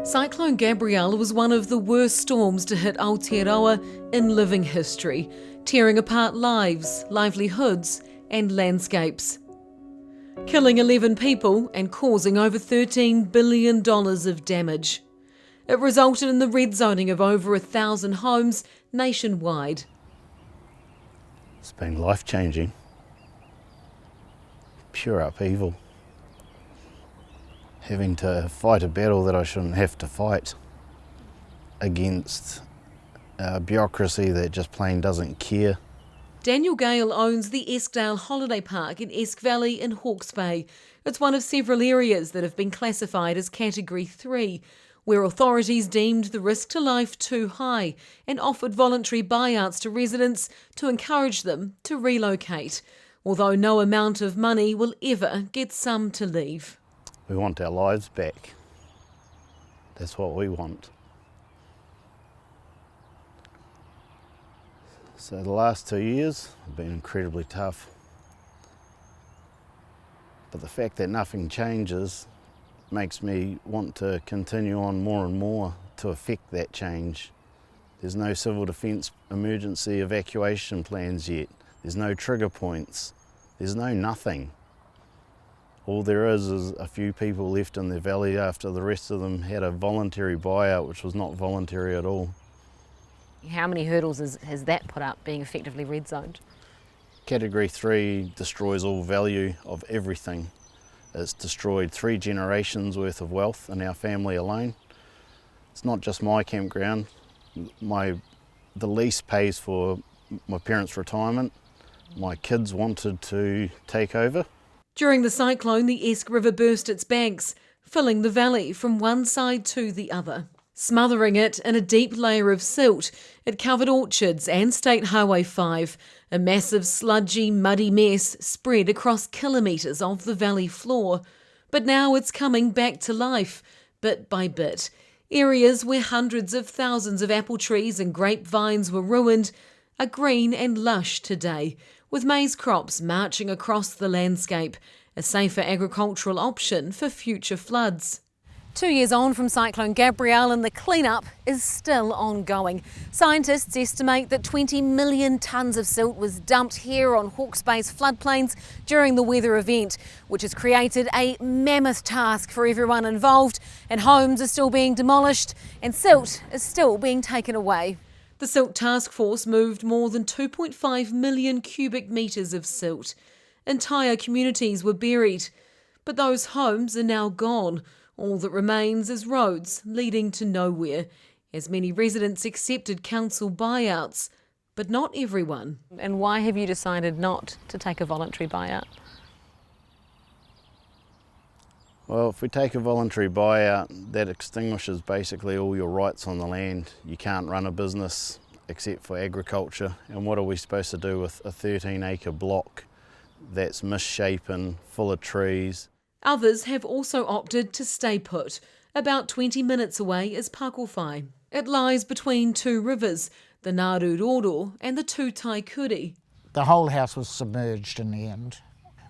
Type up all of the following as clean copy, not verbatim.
Cyclone Gabrielle was one of the worst storms to hit Aotearoa in living history, tearing apart lives, livelihoods and landscapes. Killing 11 people and causing over $13 billion of damage. It resulted in the redzoning of over 1,000 homes nationwide. It's been life-changing. Pure upheaval. Having to fight a battle that I shouldn't have to fight against a bureaucracy that just plain doesn't care. Daniel Gale owns the Eskdale Holiday Park in Esk Valley in Hawke's Bay. It's one of several areas that have been classified as Category 3, where authorities deemed the risk to life too high and offered voluntary buyouts to residents to encourage them to relocate, although no amount of money will ever get some to leave. We want our lives back. That's what we want. So the last 2 years have been incredibly tough. But the fact that nothing changes makes me want to continue on more and more to effect that change. There's no civil defence emergency evacuation plans yet. There's no trigger points. There's no nothing. All there is a few people left in the valley after the rest of them had a voluntary buyout, which was not voluntary at all. How many hurdles has that put up, being effectively red zoned? Category 3 destroys all value of everything. It's destroyed 3 generations worth of wealth in our family alone. It's not just my campground. The lease pays for my parents' retirement. My kids wanted to take over. During the cyclone, the Esk River burst its banks, filling the valley from one side to the other. Smothering it in a deep layer of silt, it covered orchards and State Highway 5, a massive sludgy, muddy mess spread across kilometres of the valley floor. But now it's coming back to life, bit by bit. Areas where hundreds of thousands of apple trees and grapevines were ruined are green and lush today, with maize crops marching across the landscape, a safer agricultural option for future floods. 2 years on from Cyclone Gabrielle and the clean-up is still ongoing. Scientists estimate that 20 million tonnes of silt was dumped here on Hawke's Bay's floodplains during the weather event, which has created a mammoth task for everyone involved, and homes are still being demolished and silt is still being taken away. The Silt Task Force moved more than 2.5 million cubic metres of silt. Entire communities were buried, but those homes are now gone. All that remains is roads leading to nowhere, as many residents accepted council buyouts, but not everyone. And why have you decided not to take a voluntary buyout? Well, if we take a voluntary buyout, that extinguishes basically all your rights on the land. You can't run a business except for agriculture. And what are we supposed to do with a 13-acre block that's misshapen, full of trees? Others have also opted to stay put. About 20 minutes away is Pakowhai. It lies between 2 rivers, the Ngāruroro and the Tūtaikuri. The whole house was submerged in the end.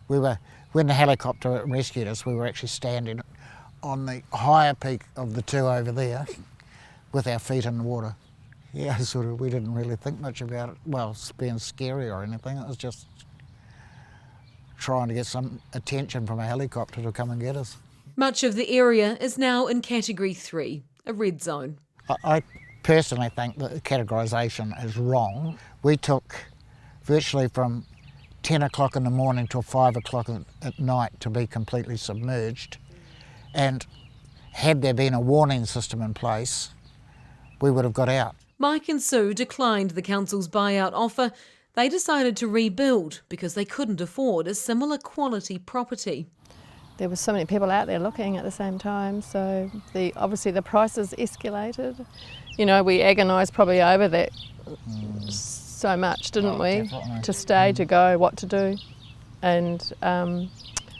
When the helicopter rescued us, we were actually standing on the higher peak of the 2 over there with our feet in the water. Yeah, we didn't really think much about it. Well, it's being scary or anything. It was just trying to get some attention from a helicopter to come and get us. Much of the area is now in Category 3, a red zone. I personally think that the categorisation is wrong. We took virtually from 10 o'clock in the morning till 5 o'clock at night to be completely submerged. And had there been a warning system in place, we would have got out. Mike and Sue declined the council's buyout offer. They decided to rebuild because they couldn't afford a similar quality property. There were so many people out there looking at the same time, so obviously the prices escalated. You know, we agonised probably over that so much, didn't we? Definitely. To stay, to go, what to do. And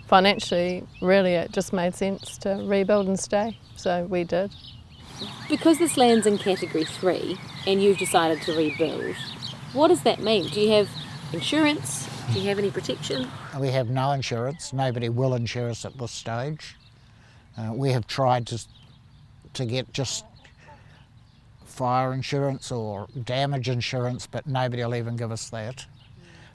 financially, really, it just made sense to rebuild and stay, so we did. Because this land's in Category 3 and you've decided to rebuild, what does that mean? Do you have insurance? Do you have any protection? We have no insurance. Nobody will insure us at this stage. We have tried to to get just fire insurance or damage insurance, but nobody will even give us that.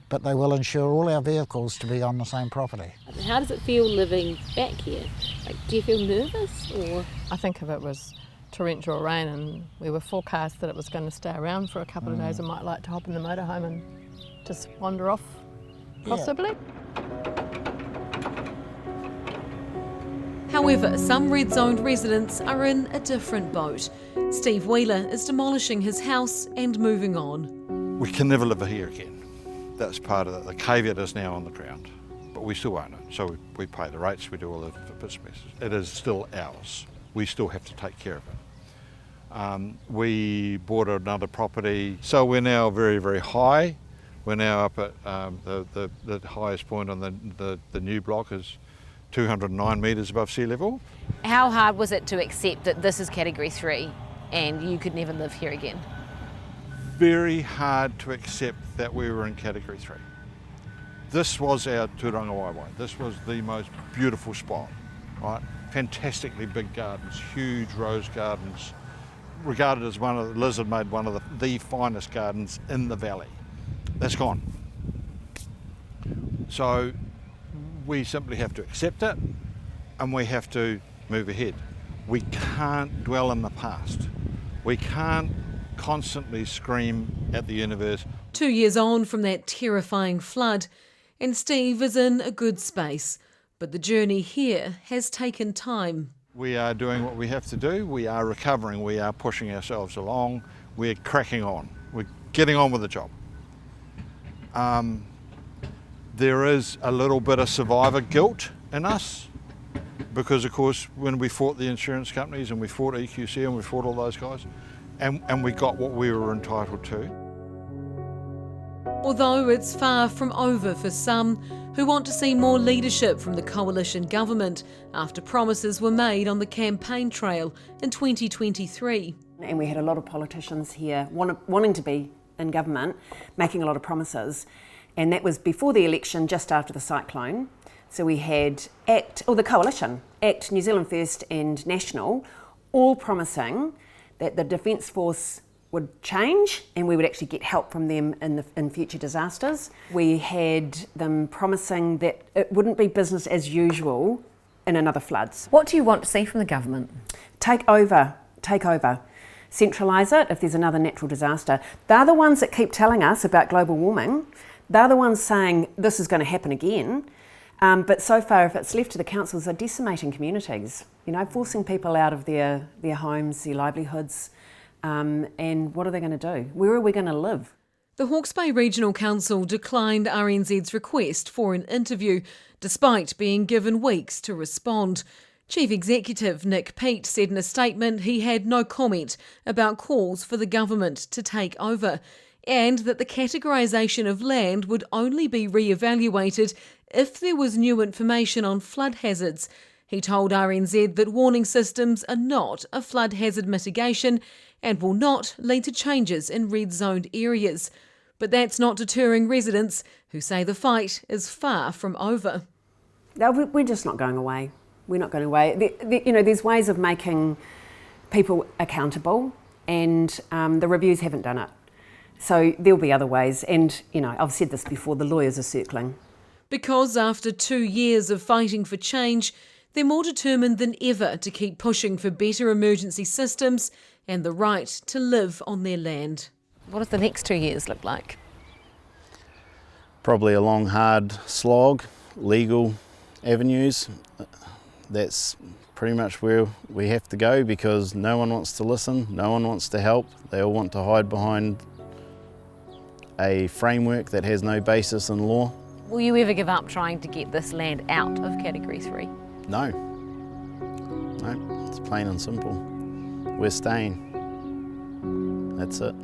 But they will insure all our vehicles to be on the same property. How does it feel living back here? Like, do you feel nervous or? I think if it was torrential rain and we were forecast that it was going to stay around for a couple of days, I might like to hop in the motorhome and just wander off, possibly. However, some red-zoned residents are in a different boat. Steve Wheeler is demolishing his house and moving on. We can never live here again. That's part of it. The caveat is now on the ground, but we still own it. So we pay the rates, we do all the bits and pieces. It is still ours. We still have to take care of it. We bought another property, so we're now very, very high. We're now up at the highest point on the new block is 209 metres above sea level. How hard was it to accept that this is Category 3 and you could never live here again? Very hard to accept that we were in Category 3. This was our Turanga Waiwai. This was the most beautiful spot, right? Fantastically big gardens, huge rose gardens, regarded as Liz had made one of the finest gardens in the valley. That's gone. So we simply have to accept it and we have to move ahead. We can't dwell in the past. We can't constantly scream at the universe. 2 years on from that terrifying flood, and Steve is in a good space. But the journey here has taken time. We are doing what we have to do. We are recovering. We are pushing ourselves along. We're cracking on. We're getting on with the job. There is a little bit of survivor guilt in us because, of course, when we fought the insurance companies and we fought EQC and we fought all those guys, and we got what we were entitled to. Although it's far from over for some who want to see more leadership from the coalition government after promises were made on the campaign trail in 2023. And we had a lot of politicians here wanting to be in government, making a lot of promises. And that was before the election, just after the cyclone. So we had the coalition, ACT, New Zealand First and National, all promising that the Defence Force would change and we would actually get help from them in future disasters. We had them promising that it wouldn't be business as usual in another floods. What do you want to see from the government? Take over. Centralise it if there's another natural disaster. They're the ones that keep telling us about global warming. They're the ones saying this is going to happen again. But so far, if it's left to the councils, they're decimating communities, forcing people out of their homes, their livelihoods. And what are they going to do? Where are we going to live? The Hawke's Bay Regional Council declined RNZ's request for an interview, despite being given weeks to respond. Chief Executive Nick Peet said in a statement he had no comment about calls for the government to take over, and that the categorisation of land would only be re-evaluated if there was new information on flood hazards. He told RNZ that warning systems are not a flood hazard mitigation and will not lead to changes in red-zoned areas. But that's not deterring residents who say the fight is far from over. No, we're just not going away. We're not going away. There's ways of making people accountable, and the reviews haven't done it. So there'll be other ways, and I've said this before, the lawyers are circling. Because after 2 years of fighting for change, they're more determined than ever to keep pushing for better emergency systems and the right to live on their land. What does the next 2 years look like? Probably a long, hard slog, legal avenues. That's pretty much where we have to go because no one wants to listen, no one wants to help. They all want to hide behind a framework that has no basis in law. Will you ever give up trying to get this land out of Category 3? No, it's plain and simple. We're staying. That's it.